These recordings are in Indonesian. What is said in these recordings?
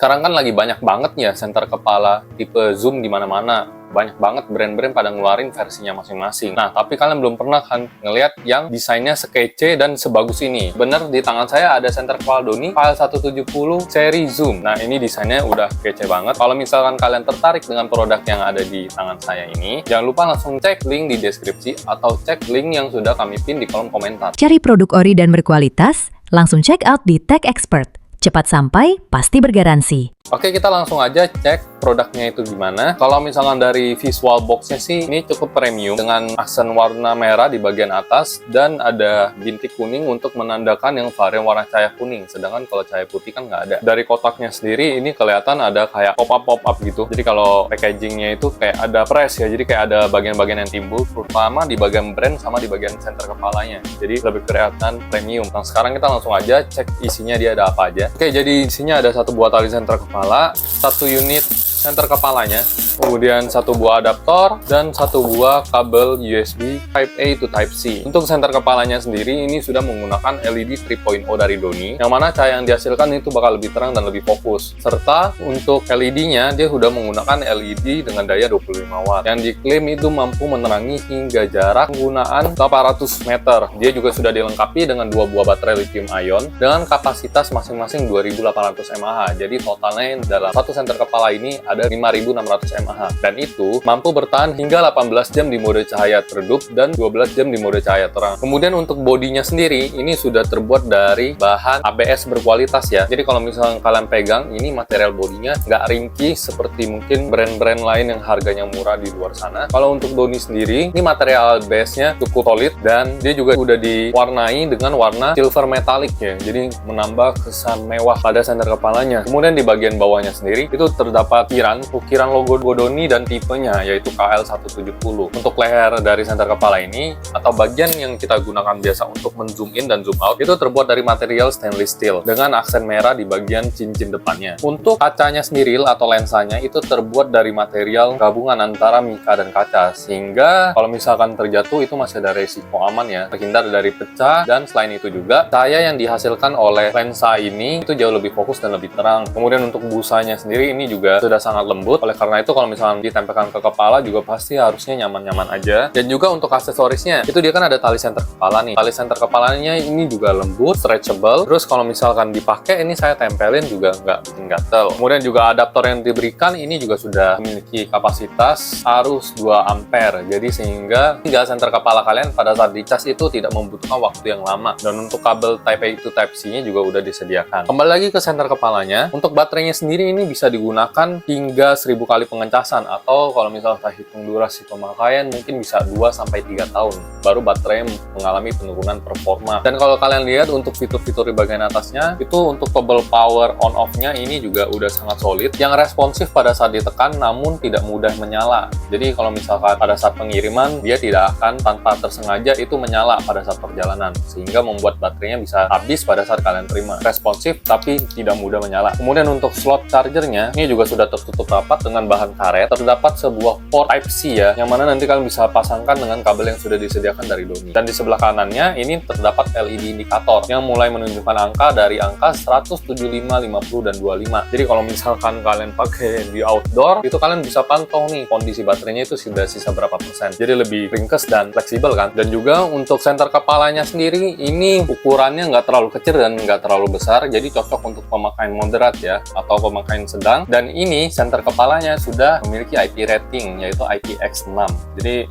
Sekarang kan lagi banyak banget ya senter kepala tipe zoom di mana-mana. Banyak banget brand-brand pada ngeluarin versinya masing-masing. Nah, tapi kalian belum pernah kan ngelihat yang desainnya sekece dan sebagus ini. Bener, di tangan saya ada senter kepala Doni File 170 seri zoom. Nah, ini desainnya udah kece banget. Kalau misalkan kalian tertarik dengan produk yang ada di tangan saya ini, jangan lupa langsung cek link di deskripsi atau cek link yang sudah kami pin di kolom komentar. Cari produk ori dan berkualitas, langsung check out di Tech Expert. Cepat sampai, pasti bergaransi. Oke, kita langsung aja cek produknya itu gimana. Kalau misalkan dari visual box-nya sih, ini cukup premium dengan aksen warna merah di bagian atas dan ada bintik kuning untuk menandakan yang varian warna cahaya kuning. Sedangkan kalau cahaya putih kan nggak ada. Dari kotaknya sendiri, ini kelihatan ada kayak pop-up gitu. Jadi kalau packagingnya itu kayak ada press ya, jadi kayak ada bagian-bagian yang timbul, terutama di bagian brand sama di bagian center kepalanya. Jadi lebih kelihatan premium. Nah, sekarang kita langsung aja cek isinya dia ada apa aja. Oke, jadi isinya ada satu buah tali senter kepala, satu unit senter kepalanya, kemudian satu buah adaptor, dan satu buah kabel USB Type A to Type C. Untuk senter kepalanya sendiri, ini sudah menggunakan LED 3.0 dari Doni, yang mana cahaya yang dihasilkan itu bakal lebih terang dan lebih fokus. Serta untuk LED-nya, dia sudah menggunakan LED dengan daya 25 watt, yang diklaim itu mampu menerangi hingga jarak penggunaan 800 meter. Dia juga sudah dilengkapi dengan dua buah baterai lithium ion, dengan kapasitas masing-masing 2800 mAh. Jadi totalnya dalam satu senter kepala ini ada 5600 mAh, dan itu mampu bertahan hingga 18 jam di mode cahaya redup dan 12 jam di mode cahaya terang. Kemudian untuk bodinya sendiri, ini sudah terbuat dari bahan ABS berkualitas ya. Jadi kalau misalnya kalian pegang, ini material bodinya nggak ringkih seperti mungkin brand-brand lain yang harganya murah di luar sana. Kalau untuk Doni sendiri, ini material ABS-nya cukup solid dan dia juga udah diwarnai dengan warna silver metallic ya. Jadi menambah kesan mewah pada senter kepalanya. Kemudian di bagian bawahnya sendiri, itu terdapat ukiran logo Doni dan tipenya, yaitu KL170. Untuk leher dari senter kepala ini, atau bagian yang kita gunakan biasa untuk men-zoom in dan zoom out, itu terbuat dari material stainless steel, dengan aksen merah di bagian cincin depannya. Untuk kacanya sendiri, atau lensanya, itu terbuat dari material gabungan antara mika dan kaca, sehingga kalau misalkan terjatuh, itu masih ada resiko aman ya, terhindar dari pecah, dan selain itu juga, cahaya yang dihasilkan oleh lensa ini, itu jauh lebih fokus dan lebih terang. Kemudian untuk busanya sendiri, ini juga sudah sangat lembut. Oleh karena itu kalau misalnya ditempelkan ke kepala juga pasti harusnya nyaman-nyaman aja. Dan juga untuk aksesorisnya, itu dia kan ada tali senter kepala nih. Tali senter kepalanya ini juga lembut, stretchable. Terus kalau misalkan dipakai, ini saya tempelin juga nggak bikin gatel. Kemudian juga adaptor yang diberikan ini juga sudah memiliki kapasitas arus 2 ampere. Jadi sehingga hingga senter kepala kalian pada saat dicas itu tidak membutuhkan waktu yang lama. Dan untuk kabel Type A to Type C-nya juga udah disediakan. Kembali lagi ke senter kepalanya, untuk baterainya sendiri ini bisa digunakan hingga 1000 kali pengecasan, atau kalau misalnya kita hitung durasi pemakaian mungkin bisa 2-3 tahun baru baterai mengalami penurunan performa. Dan kalau kalian lihat untuk fitur-fitur di bagian atasnya, itu untuk toggle power on off-nya ini juga udah sangat solid, yang responsif pada saat ditekan namun tidak mudah menyala. Jadi kalau misalkan pada saat pengiriman, dia tidak akan tanpa tersengaja itu menyala pada saat perjalanan, sehingga membuat baterainya bisa habis pada saat kalian terima. Responsif tapi tidak mudah menyala. Kemudian untuk slot chargernya, ini juga sudah tertutup rapat dengan bahan karet. Terdapat sebuah port Type-C ya, yang mana nanti kalian bisa pasangkan dengan kabel yang sudah disediakan dari Doni. Dan di sebelah kanannya ini terdapat LED indikator yang mulai menunjukkan angka dari angka 100, 75, 50, dan 25. Jadi kalau misalkan kalian pakai di outdoor, itu kalian bisa pantau nih kondisi baterainya itu sudah sisa berapa persen. Jadi lebih ringkes dan fleksibel kan. Dan juga untuk senter kepalanya sendiri, ini ukurannya nggak terlalu kecil dan nggak terlalu besar, jadi cocok untuk pemakaian moderat ya, atau pemakaian sedang. Dan ini senter kepalanya sudah memiliki IP rating, yaitu IPX6. Jadi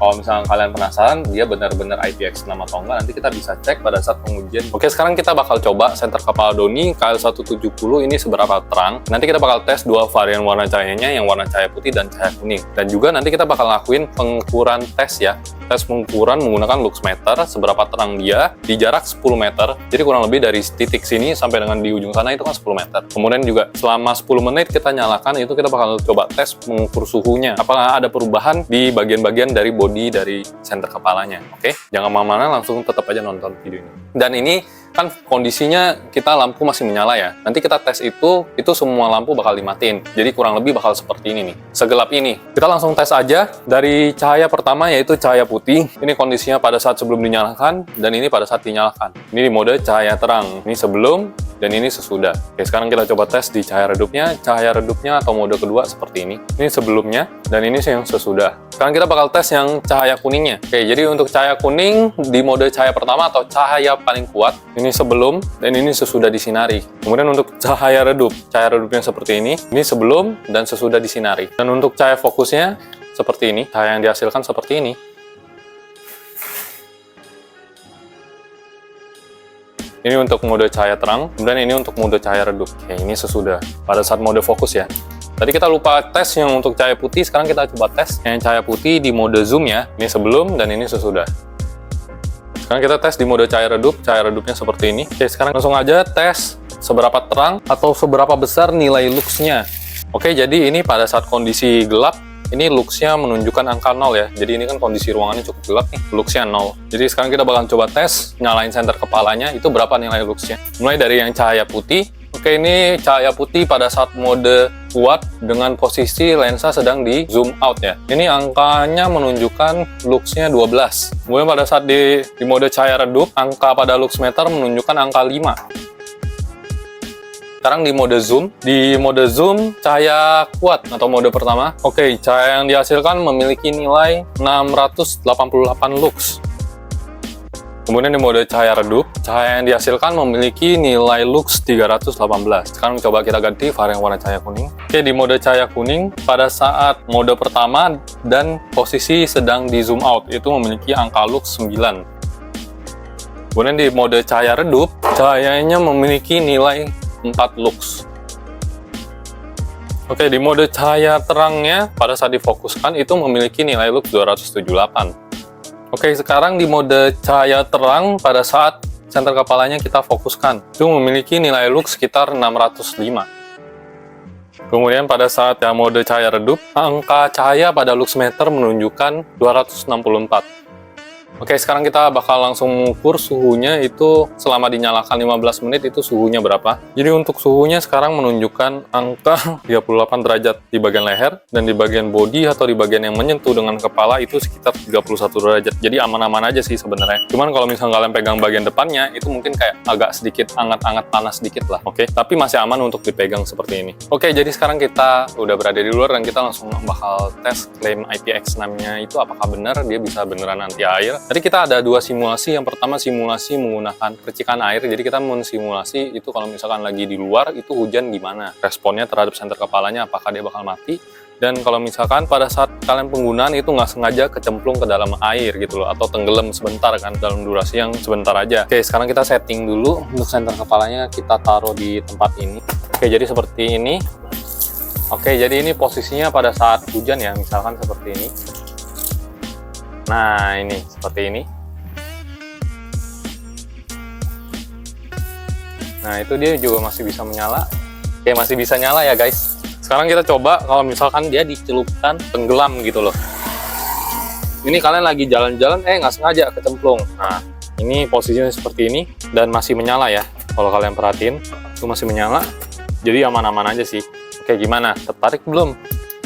kalau misalnya kalian penasaran dia benar-benar IPX6 atau enggak, nanti kita bisa cek pada saat pengujian. Oke, sekarang kita bakal coba senter kepala Doni KL170 ini seberapa terang. Nanti kita bakal tes dua varian warna cahayanya, yang warna cahaya putih dan cahaya kuning. Dan juga nanti kita bakal lakuin pengukuran tes ya. Tes pengukuran menggunakan luxmeter, seberapa terang dia di jarak 10 meter. Jadi kurang lebih dari titik sini sampai dengan di ujung sana itu kan 10 meter. Kemudian juga selama 10 menit kita nyalakan, itu kita bakal coba tes mengukur suhunya. Apakah ada perubahan di bagian-bagian dari bodi dari senter kepalanya. Oke, jangan kemana-mana, langsung tetap aja nonton video ini. Dan ini kan kondisinya kita lampu masih menyala ya. Nanti kita tes itu semua lampu bakal dimatiin. Jadi kurang lebih bakal seperti ini nih, segelap ini. Kita langsung tes aja dari cahaya pertama, yaitu cahaya putih. Ini kondisinya pada saat sebelum dinyalakan, dan ini pada saat dinyalakan. Ini di mode cahaya terang. Ini sebelum, dan ini sesudah. Oke, sekarang kita coba tes di cahaya redupnya. Cahaya redupnya atau mode kedua seperti ini. Ini sebelumnya, dan ini yang sesudah. Sekarang kita bakal tes yang cahaya kuningnya. Oke, jadi untuk cahaya kuning di mode cahaya pertama atau cahaya paling kuat, ini sebelum dan ini sesudah disinari. Kemudian untuk cahaya redupnya seperti ini sebelum dan sesudah disinari. Dan untuk cahaya fokusnya seperti ini, cahaya yang dihasilkan seperti ini. Ini untuk mode cahaya terang, kemudian ini untuk mode cahaya redup. Oke, ini sesudah pada saat mode fokus ya. Tadi kita lupa tes yang untuk cahaya putih, sekarang kita coba tes yang cahaya putih di mode zoom ya. Ini sebelum dan ini sesudah. Sekarang kita tes di mode cahaya redupnya seperti ini. Oke, sekarang langsung aja tes seberapa terang atau seberapa besar nilai luxnya. Oke, jadi ini pada saat kondisi gelap, ini luxnya menunjukkan angka 0 ya. Jadi ini kan kondisi ruangannya cukup gelap nih, luxnya 0. Jadi sekarang kita bakal coba tes, nyalain senter kepalanya, itu berapa nilai luxnya. Mulai dari yang cahaya putih. Oke, ini cahaya putih pada saat mode kuat dengan posisi lensa sedang di zoom out ya. Ini angkanya menunjukkan luxnya 12. Kemudian pada saat di mode cahaya redup, angka pada lux meter menunjukkan angka 5. Sekarang di mode zoom cahaya kuat atau mode pertama. Oke, cahaya yang dihasilkan memiliki nilai 688 lux. Kemudian di mode cahaya redup, cahaya yang dihasilkan memiliki nilai lux 318. Sekarang coba kita ganti varian warna cahaya kuning. Oke, di mode cahaya kuning, pada saat mode pertama dan posisi sedang di zoom out, itu memiliki angka lux 9. Kemudian di mode cahaya redup, cahayanya memiliki nilai 4 lux. Oke, di mode cahaya terangnya, pada saat difokuskan, itu memiliki nilai lux 278. Oke, sekarang di mode cahaya terang pada saat senter kepalanya kita fokuskan, itu memiliki nilai lux sekitar 605. Kemudian pada saat mode cahaya redup, angka cahaya pada lux meter menunjukkan 264. Oke, sekarang kita bakal langsung mengukur suhunya itu selama dinyalakan 15 menit itu suhunya berapa. Jadi untuk suhunya sekarang menunjukkan angka 38 derajat di bagian leher, dan di bagian body atau di bagian yang menyentuh dengan kepala itu sekitar 31 derajat. Jadi aman-aman aja sih sebenarnya. Cuman kalau misalnya kalian pegang bagian depannya, itu mungkin kayak agak sedikit hangat-hangat panas sedikit lah. Oke, tapi masih aman untuk dipegang seperti ini. Oke, jadi sekarang kita udah berada di luar dan kita langsung bakal tes klaim IPX6-nya itu apakah benar dia bisa beneran anti air. Tadi kita ada dua simulasi. Yang pertama simulasi menggunakan percikan air. Jadi kita mensimulasi itu kalau misalkan lagi di luar itu hujan gimana responnya terhadap senter kepalanya, apakah dia bakal mati. Dan kalau misalkan pada saat kalian penggunaan itu nggak sengaja kecemplung ke dalam air gitu loh, atau tenggelam sebentar kan dalam durasi yang sebentar aja. Oke, sekarang kita setting dulu untuk senter kepalanya, kita taruh di tempat ini. Oke, jadi seperti ini. Oke, jadi ini posisinya pada saat hujan ya, misalkan seperti ini. Nah, ini seperti ini. Nah, itu dia juga masih bisa menyala. Oke, masih bisa nyala ya guys. Sekarang kita coba kalau misalkan dia dicelupkan tenggelam gitu loh. Ini kalian lagi jalan-jalan, nggak sengaja kecemplung. Nah, ini posisinya seperti ini dan masih menyala ya. Kalau kalian perhatiin, itu masih menyala. Jadi aman-aman aja sih. Oke, gimana? Tertarik belum?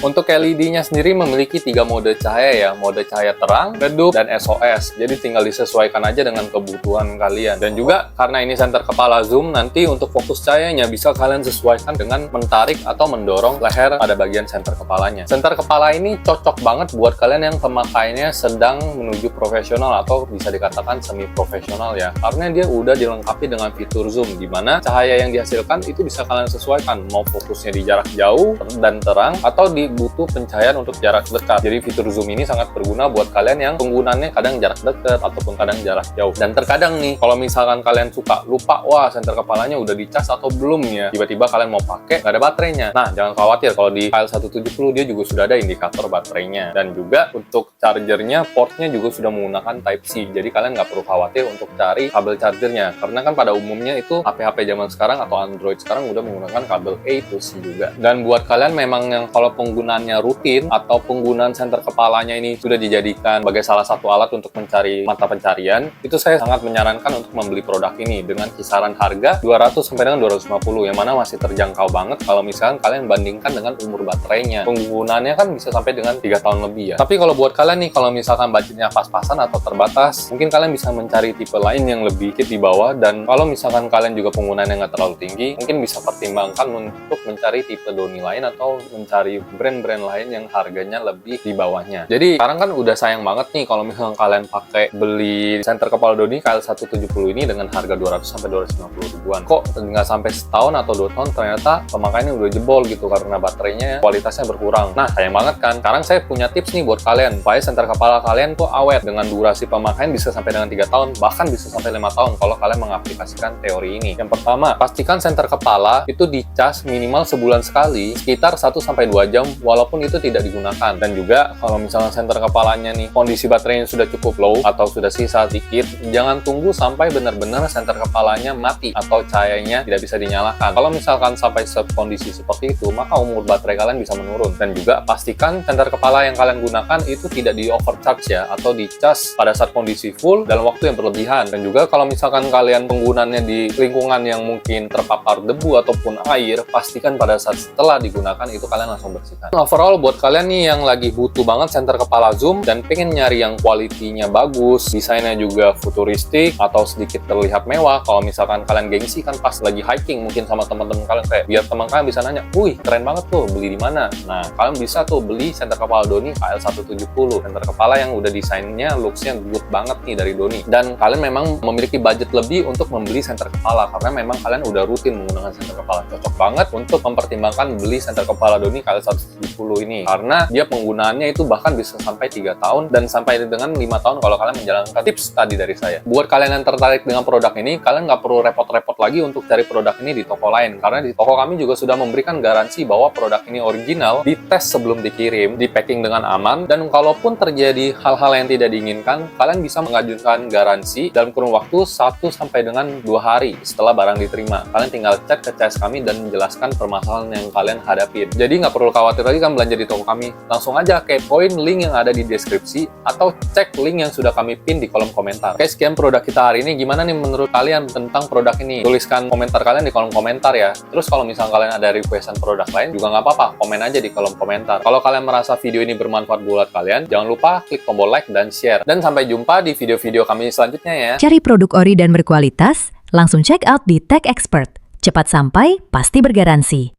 Untuk LED-nya sendiri memiliki 3 mode cahaya ya, mode cahaya terang, redup, dan SOS. Jadi tinggal disesuaikan aja dengan kebutuhan kalian. Dan juga karena ini senter kepala zoom, nanti untuk fokus cahayanya bisa kalian sesuaikan dengan mentarik atau mendorong leher pada bagian senter kepalanya. Senter kepala ini cocok banget buat kalian yang pemakainya sedang menuju profesional atau bisa dikatakan semi profesional ya. Karena dia udah dilengkapi dengan fitur zoom, di mana cahaya yang dihasilkan itu bisa kalian sesuaikan, mau fokusnya di jarak jauh dan terang atau di butuh pencahayaan untuk jarak dekat. Jadi fitur zoom ini sangat berguna buat kalian yang penggunaannya kadang jarak dekat ataupun kadang jarak jauh. Dan terkadang nih, kalau misalkan kalian suka lupa, wah senter kepalanya udah dicas atau belum ya, tiba-tiba kalian mau pakai nggak ada baterainya. Nah, jangan khawatir, kalau di file 170 dia juga sudah ada indikator baterainya. Dan juga untuk chargernya, portnya juga sudah menggunakan Type-C. Jadi kalian nggak perlu khawatir untuk cari kabel chargernya, karena kan pada umumnya itu HP-HP zaman sekarang atau Android sekarang udah menggunakan kabel A to C juga. Dan buat kalian memang yang kalau pengguna penggunaannya rutin atau penggunaan senter kepalanya ini sudah dijadikan sebagai salah satu alat untuk mencari mata pencarian, itu saya sangat menyarankan untuk membeli produk ini dengan kisaran harga 200 sampai dengan 250, yang mana masih terjangkau banget kalau misalkan kalian bandingkan dengan umur baterainya. Penggunaannya kan bisa sampai dengan 3 tahun lebih ya. Tapi kalau buat kalian nih, kalau misalkan budgetnya pas-pasan atau terbatas, mungkin kalian bisa mencari tipe lain yang lebih dikit di bawah, dan kalau misalkan kalian juga penggunaannya nggak terlalu tinggi, mungkin bisa pertimbangkan untuk mencari tipe Doni lain atau mencari brand-brand lain yang harganya lebih di bawahnya. Jadi sekarang kan udah sayang banget nih kalau misalkan kalian pakai beli senter kepala Doni KL170 ini dengan harga 200 sampai 250 ribuan. Kok nggak sampai setahun atau 2 tahun ternyata pemakaiannya udah jebol gitu karena baterainya kualitasnya berkurang. Nah, sayang banget kan. Sekarang saya punya tips nih buat kalian supaya senter kepala kalian tuh awet dengan durasi pemakaian bisa sampai dengan 3 tahun, bahkan bisa sampai 5 tahun kalau kalian mengaplikasikan teori ini. Yang pertama, pastikan senter kepala itu dicas minimal sebulan sekali sekitar 1-2 jam walaupun itu tidak digunakan. Dan juga kalau misalnya senter kepalanya nih kondisi baterainya sudah cukup low atau sudah sisa dikit, jangan tunggu sampai benar-benar senter kepalanya mati atau cahayanya tidak bisa dinyalakan. Kalau misalkan sampai kondisi seperti itu, maka umur baterai kalian bisa menurun. Dan juga pastikan senter kepala yang kalian gunakan itu tidak di overcharge ya, atau dicas pada saat kondisi full dalam waktu yang berlebihan. Dan juga kalau misalkan kalian penggunaannya di lingkungan yang mungkin terpapar debu ataupun air, pastikan pada saat setelah digunakan itu kalian langsung bersihkan. Overall buat kalian nih yang lagi butuh banget senter kepala zoom dan pengen nyari yang kualitinya bagus, desainnya juga futuristik atau sedikit terlihat mewah, kalau misalkan kalian gengsi kan pas lagi hiking mungkin sama teman-teman kalian, kayak biar teman kalian bisa nanya, wih keren banget tuh, beli di mana? Nah, kalian bisa tuh beli senter kepala Doni KL170, senter kepala yang udah desainnya, looksnya good banget nih dari Doni. Dan kalian memang memiliki budget lebih untuk membeli senter kepala karena memang kalian udah rutin menggunakan senter kepala. Cocok banget untuk mempertimbangkan beli senter kepala Doni KL170 ini karena dia penggunaannya itu bahkan bisa sampai 3 tahun dan sampai dengan 5 tahun kalau kalian menjalankan tips tadi dari saya. Buat kalian yang tertarik dengan produk ini, kalian nggak perlu repot-repot lagi untuk cari produk ini di toko lain karena di toko kami juga sudah memberikan garansi bahwa produk ini original, dites sebelum dikirim, di packing dengan aman, dan kalaupun terjadi hal-hal yang tidak diinginkan, kalian bisa mengajukan garansi dalam kurun waktu 1 sampai dengan 2 hari setelah barang diterima. Kalian tinggal chat ke CS kami dan menjelaskan permasalahan yang kalian hadapin. Jadi nggak perlu khawatir lagi kan belanja di toko kami. Langsung aja kepoin link yang ada di deskripsi atau cek link yang sudah kami pin di kolom komentar. Oke, sekian produk kita hari ini. Gimana nih menurut kalian tentang produk ini? Tuliskan komentar kalian di kolom komentar ya. Terus kalau misalnya kalian ada requestan produk lain juga nggak apa-apa, komen aja di kolom komentar. Kalau kalian merasa video ini bermanfaat buat kalian, jangan lupa klik tombol like dan share. Dan sampai jumpa di video-video kami selanjutnya ya. Cari produk ori dan berkualitas? Langsung check out di Tech Expert. Cepat sampai, pasti bergaransi.